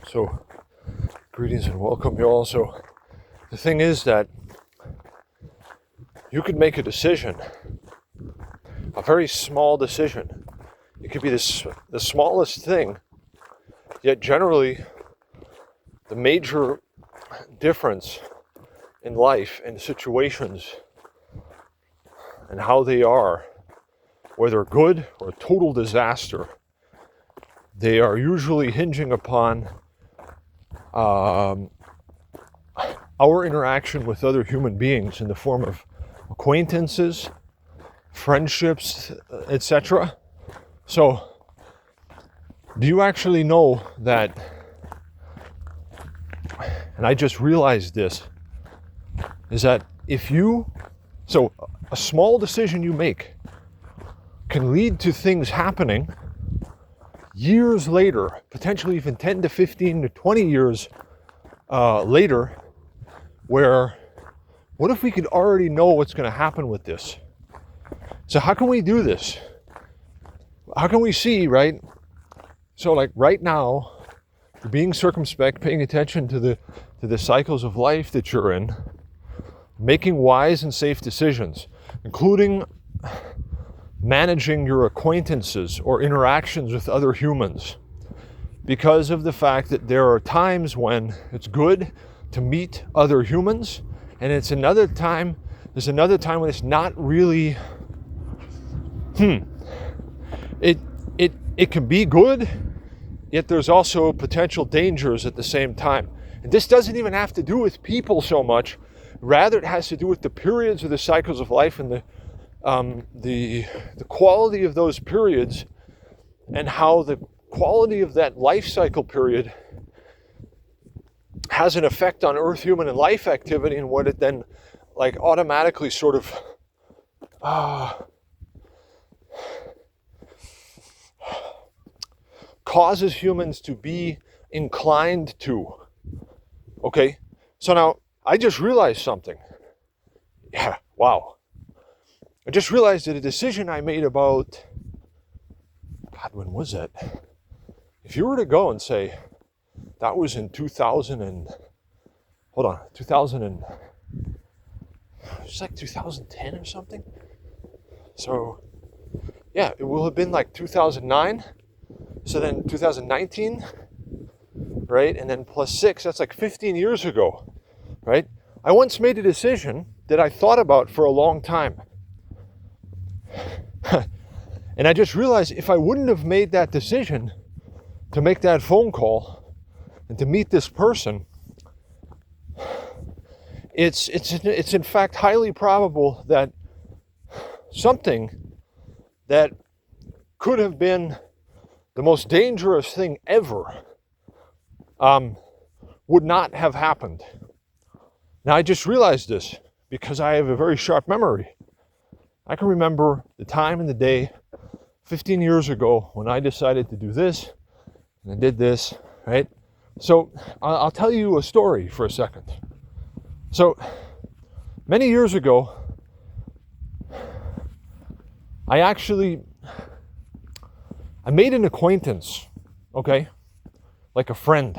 So, greetings and welcome, y'all. So, the thing is that you could make a decision, a very small decision. It could be the smallest thing, yet generally, the major difference in life and situations and how they are, whether good or total disaster, they are usually hinging upon our interaction with other human beings in the form of acquaintances, friendships, etc. So, do you actually know that, and I just realized this, is that a small decision you make can lead to things happening years later, potentially even 10 to 15 to 20 years later, where what if we could already know what's going to happen with this? So how can we do this? How can we see, right? So like right now, you're being circumspect, paying attention to the cycles of life that you're in, making wise and safe decisions, including managing your acquaintances or interactions with other humans, because of the fact that there are times when it's good to meet other humans, and there's another time when it's not really it can be good, yet there's also potential dangers at the same time. And this doesn't even have to do with people so much, rather it has to do with the periods of the cycles of life and the quality of those periods, and how the quality of that life cycle period has an effect on Earth, human, and life activity, and what it then like automatically sort of causes humans to be inclined to. Okay, so now I just realized something. Yeah, wow. I just realized that a decision I made about, God, when was that? If you were to go and say, that was in 2000 and, hold on, 2000 and, it was like 2010 or something? So, yeah, it will have been like 2009. So then 2019, right? And then plus 6, that's like 15 years ago, right? I once made a decision that I thought about for a long time. And I just realized if I wouldn't have made that decision to make that phone call and to meet this person, it's in fact highly probable that something that could have been the most dangerous thing ever would not have happened. Now I just realized this because I have a very sharp memory. I can remember the time and the day 15 years ago when I decided to do this and I did this, right? So I'll tell you a story for a second. So many years ago, I made an acquaintance, okay? Like a friend.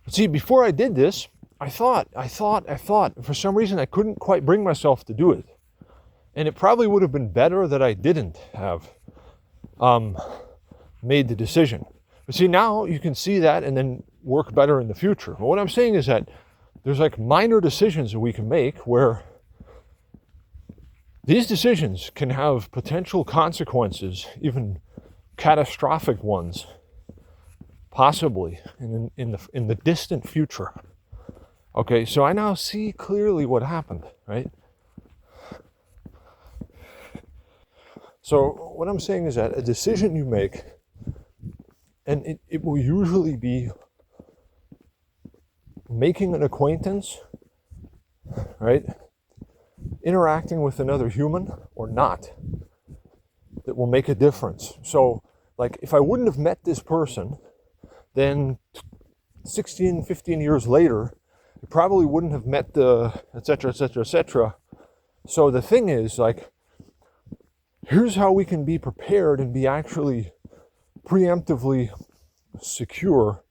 See, before I did this, I thought, for some reason I couldn't quite bring myself to do it. And it probably would have been better that I didn't have made the decision. But see, now you can see that and then work better in the future. But what I'm saying is that there's like minor decisions that we can make where these decisions can have potential consequences, even catastrophic ones, possibly in the distant future. Okay, so I now see clearly what happened, right? So what I'm saying is that a decision you make, and it will usually be making an acquaintance, right? Interacting with another human or not, that will make a difference. So, like, if I wouldn't have met this person, then 16, 15 years later, I probably wouldn't have met the etc., etc., etc. So the thing is, like, here's how we can be prepared and be actually preemptively secure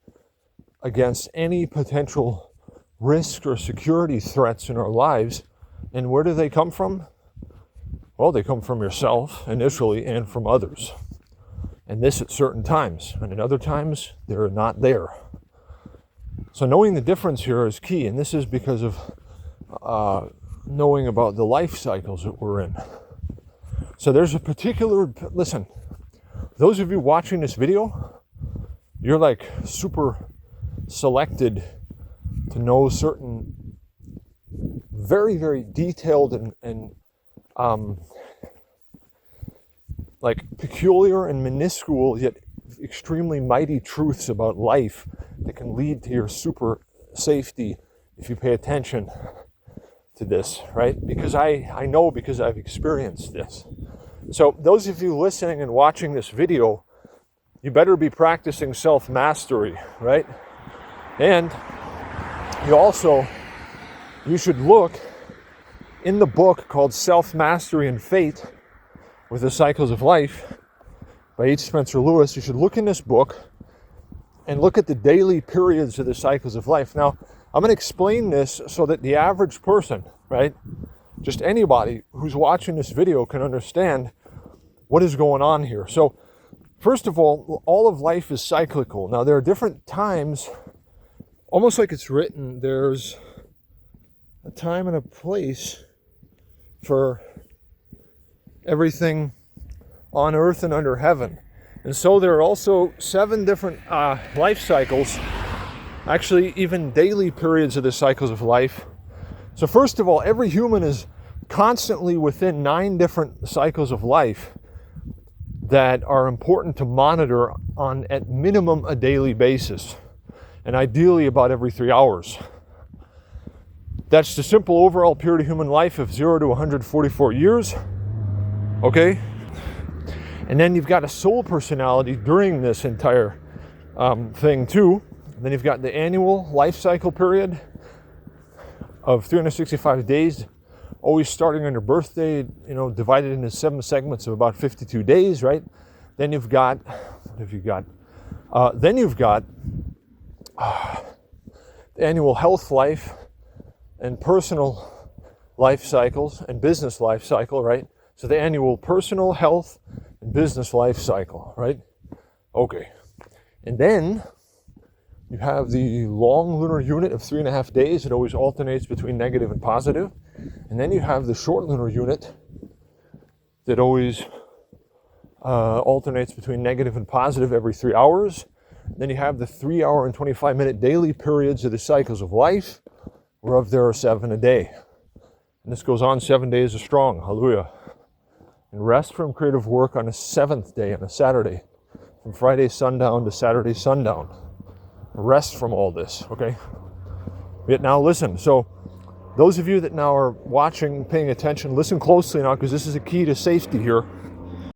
against any potential risk or security threats in our lives. And where do they come from? Well, they come from yourself initially and from others. And this at certain times. And at other times, they're not there. So knowing the difference here is key. And this is because of knowing about the life cycles that we're in. So there's a particular, listen, those of you watching this video, you're like super selected to know certain very, very detailed and like peculiar and minuscule yet extremely mighty truths about life that can lead to your super safety if you pay attention to this, right? Because I know, because I've experienced this. So those of you listening and watching this video, you better be practicing self-mastery, right? And you should look in the book called Self-Mastery and Fate with the Cycles of Life by H. Spencer Lewis. You should look in this book and look at the daily periods of the cycles of life. Now, I'm going to explain this so that the average person, right, just anybody who's watching this video can understand what is going on here. So, first of all of life is cyclical. Now, there are different times, almost like it's written, there's a time and a place for everything on earth and under heaven. And so there are also 7 different life cycles, actually even daily periods of the cycles of life. So first of all, every human is constantly within 9 different cycles of life that are important to monitor on at minimum a daily basis, and ideally about every 3 hours. That's the simple overall period of human life of 0 to 144 years. Okay? And then you've got a soul personality during this entire thing too. And then you've got the annual life cycle period of 365 days, always starting on your birthday, divided into 7 segments of about 52 days, right? Then you've got, the annual health life and personal life cycles and business life cycle, right? So the annual personal health and business life cycle, right? Okay. And then you have the long lunar unit of 3.5 days. It always alternates between negative and positive. And then you have the short lunar unit that always alternates between negative and positive every 3 hours. And then you have the 3-hour and 25-minute daily periods of the cycles of life, whereof there are 7 a day. And this goes on 7 days strong. Hallelujah. And rest from creative work on a 7th day, on a Saturday, from Friday sundown to Saturday sundown. Rest from all this, okay? Yet now listen. So those of you that now are watching, paying attention, listen closely now, because this is a key to safety here.